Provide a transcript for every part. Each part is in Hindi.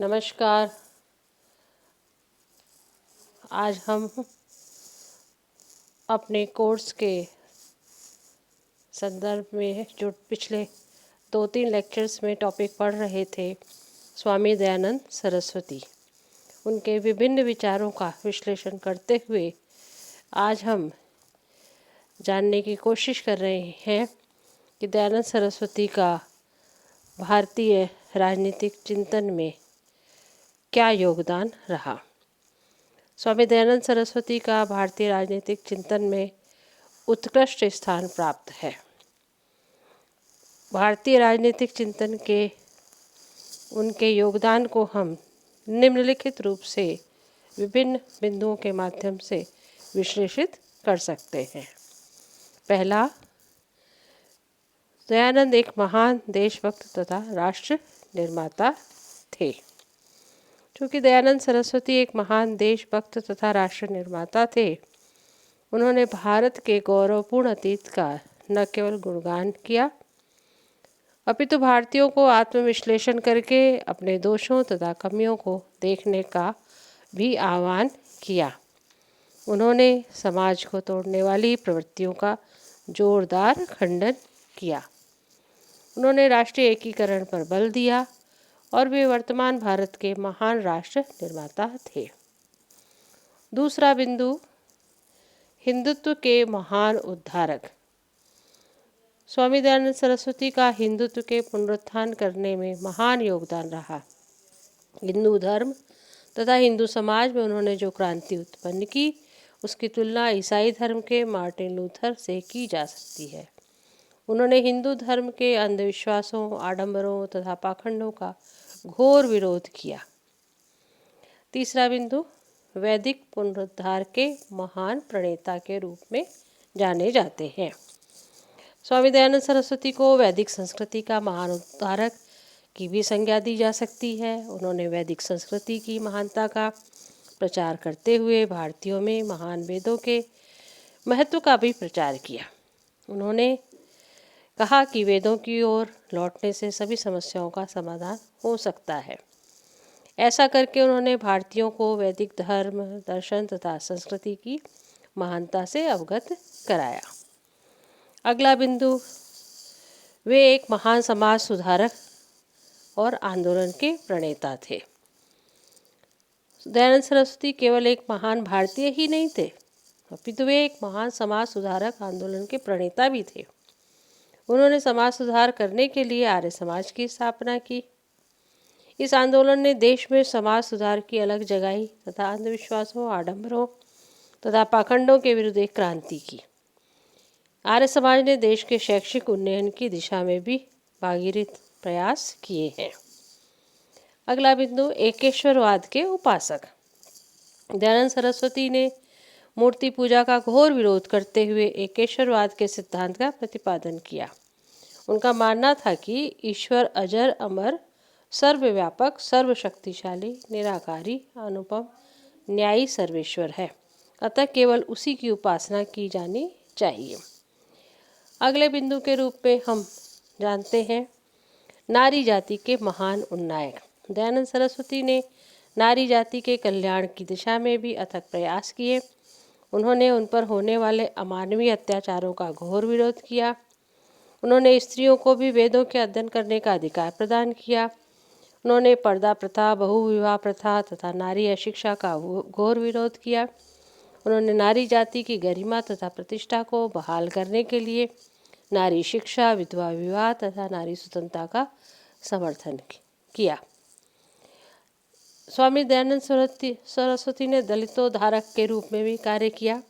नमस्कार। आज हम अपने कोर्स के संदर्भ में जो पिछले 2-3 लेक्चर्स में टॉपिक पढ़ रहे थे, स्वामी दयानंद सरस्वती, उनके विभिन्न विचारों का विश्लेषण करते हुए आज हम जानने की कोशिश कर रहे हैं कि दयानंद सरस्वती का भारतीय राजनीतिक चिंतन में क्या योगदान रहा। स्वामी दयानंद सरस्वती का भारतीय राजनीतिक चिंतन में उत्कृष्ट स्थान प्राप्त है। भारतीय राजनीतिक चिंतन के उनके योगदान को हम निम्नलिखित रूप से विभिन्न बिंदुओं के माध्यम से विश्लेषित कर सकते हैं। पहला, दयानंद एक महान देशभक्त तथा राष्ट्र निर्माता थे। क्योंकि दयानंद सरस्वती एक महान देशभक्त तथा राष्ट्र निर्माता थे, उन्होंने भारत के गौरवपूर्ण अतीत का न केवल गुणगान किया, अपितु भारतीयों को आत्मविश्लेषण करके अपने दोषों तथा कमियों को देखने का भी आह्वान किया। उन्होंने समाज को तोड़ने वाली प्रवृत्तियों का जोरदार खंडन किया। उन्होंने राष्ट्रीय एकीकरण पर बल दिया और वे वर्तमान भारत के महान राष्ट्र निर्माता थे। दूसरा बिंदु, हिंदुत्व के महान उद्धारक। स्वामी दयानंद सरस्वती का हिंदुत्व के पुनरुत्थान करने में महान योगदान रहा। हिंदू धर्म तथा हिंदू समाज में उन्होंने जो क्रांति उत्पन्न की, उसकी तुलना ईसाई धर्म के मार्टिन लूथर से की जा सकती है। उन्होंने हिंदू धर्म के अंधविश्वासों, आडंबरों तथा पाखंडों का घोर विरोध किया। तीसरा बिंदु, वैदिक पुनरुद्धार के महान प्रणेता के रूप में जाने जाते हैं। स्वामी दयानंद सरस्वती को वैदिक संस्कृति का महान उद्धारक की भी संज्ञा दी जा सकती है। उन्होंने वैदिक संस्कृति की महानता का प्रचार करते हुए भारतीयों में महान वेदों के महत्व का भी प्रचार किया। उन्होंने कहा कि वेदों की ओर लौटने से सभी समस्याओं का समाधान हो सकता है। ऐसा करके उन्होंने भारतीयों को वैदिक धर्म, दर्शन तथा संस्कृति की महानता से अवगत कराया। अगला बिंदु, वे एक महान समाज सुधारक और आंदोलन के प्रणेता थे। दयानंद सरस्वती केवल एक महान भारतीय ही नहीं थे, अपितु वे एक महान समाज सुधारक आंदोलन के प्रणेता भी थे। उन्होंने समाज सुधार करने के लिए आर्य समाज की स्थापना की। इस आंदोलन ने देश में समाज सुधार की अलग जगाई तथा अंधविश्वासों, आडंबरों तथा पाखंडों के विरुद्ध एक क्रांति की। आर्य समाज ने देश के शैक्षिक उन्नयन की दिशा में भी भागीरथ प्रयास किए हैं। अगला बिंदु, एकेश्वरवाद के उपासक। दयानंद सरस्वती ने मूर्ति पूजा का घोर विरोध करते हुए एकेश्वरवाद के सिद्धांत का प्रतिपादन किया। उनका मानना था कि ईश्वर अजर, अमर, सर्वव्यापक, सर्वशक्तिशाली, निराकारी, अनुपम, न्यायी सर्वेश्वर है, अतः केवल उसी की उपासना की जानी चाहिए। अगले बिंदु के रूप में हम जानते हैं नारी जाति के महान उन्नायक। दयानंद सरस्वती ने नारी जाति के कल्याण की दिशा में भी अथक प्रयास किए। उन्होंने उन पर होने वाले अमानवीय अत्याचारों का घोर विरोध किया। उन्होंने स्त्रियों को भी वेदों के अध्ययन करने का अधिकार प्रदान किया। उन्होंने पर्दा प्रथा, बहुविवाह प्रथा तथा नारी अशिक्षा का घोर विरोध किया। उन्होंने नारी जाति की गरिमा तथा प्रतिष्ठा को बहाल करने के लिए नारी शिक्षा, विधवा विवाह तथा नारी स्वतंत्रता का समर्थन किया। स्वामी दयानंद सरस्वती ने दलितोद्धारक के रूप में भी कार्य किया।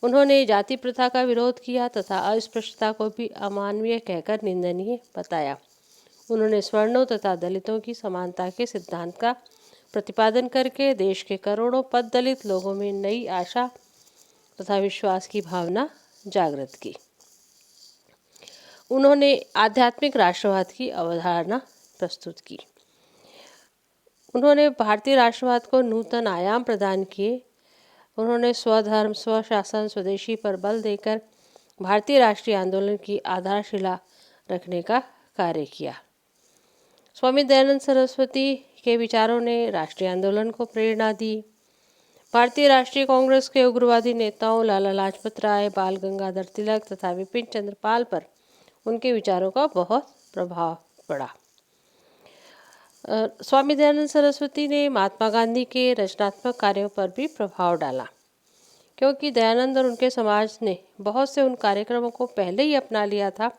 उन्होंने जाति प्रथा का विरोध किया तथा अस्पृश्यता को भी अमानवीय कहकर निंदनीय बताया। उन्होंने स्वर्णों तथा दलितों की समानता के सिद्धांत का प्रतिपादन करके देश के करोड़ों पद दलित लोगों में नई आशा तथा विश्वास की भावना जागृत की। उन्होंने आध्यात्मिक राष्ट्रवाद की अवधारणा प्रस्तुत की। उन्होंने भारतीय राष्ट्रवाद को नूतन आयाम प्रदान किए। उन्होंने स्वधर्म, स्वशासन, स्वदेशी पर बल देकर भारतीय राष्ट्रीय आंदोलन की आधारशिला रखने का कार्य किया। स्वामी दयानंद सरस्वती के विचारों ने राष्ट्रीय आंदोलन को प्रेरणा दी। भारतीय राष्ट्रीय कांग्रेस के उग्रवादी नेताओं लाला लाजपत राय, बाल गंगाधर तिलक तथा विपिन चंद्र पाल पर उनके विचारों का बहुत प्रभाव पड़ा। स्वामी दयानंद सरस्वती ने महात्मा गांधी के रचनात्मक कार्यों पर भी प्रभाव डाला, क्योंकि दयानंद और उनके समाज ने बहुत से उन कार्यक्रमों को पहले ही अपना लिया था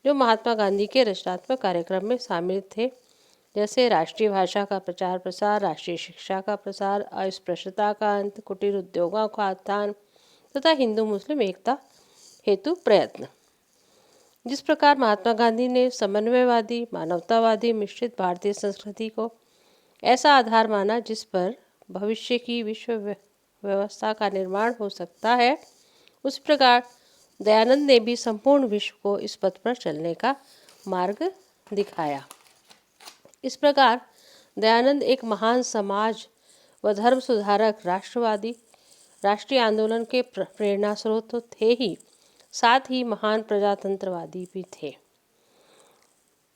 जो महात्मा गांधी के रचनात्मक कार्यक्रम में शामिल थे, जैसे राष्ट्रीय भाषा का प्रचार प्रसार, राष्ट्रीय शिक्षा का प्रसार, अस्पृश्यता का अंत, कुटीर उद्योगों का उत्थान तथा हिंदू मुस्लिम एकता हेतु प्रयत्न। जिस प्रकार महात्मा गांधी ने समन्वयवादी, मानवतावादी मिश्रित भारतीय संस्कृति को ऐसा आधार माना जिस पर भविष्य की विश्व व्यवस्था का निर्माण हो सकता है, उस प्रकार दयानंद ने भी संपूर्ण विश्व को इस पथ पर चलने का मार्ग दिखाया। इस प्रकार दयानंद एक महान समाज व धर्म सुधारक, राष्ट्रवादी, राष्ट्रीय आंदोलन के प्रेरणा स्रोत तो थे ही, साथ ही महान प्रजातंत्रवादी भी थे।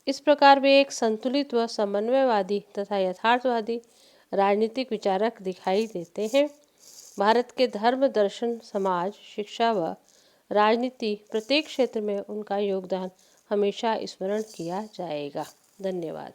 इस प्रकार वे एक संतुलित व समन्वयवादी तथा यथार्थवादी राजनीतिक विचारक दिखाई देते हैं। भारत के धर्म, दर्शन, समाज, शिक्षा व राजनीति प्रत्येक क्षेत्र में उनका योगदान हमेशा स्मरण किया जाएगा। धन्यवाद।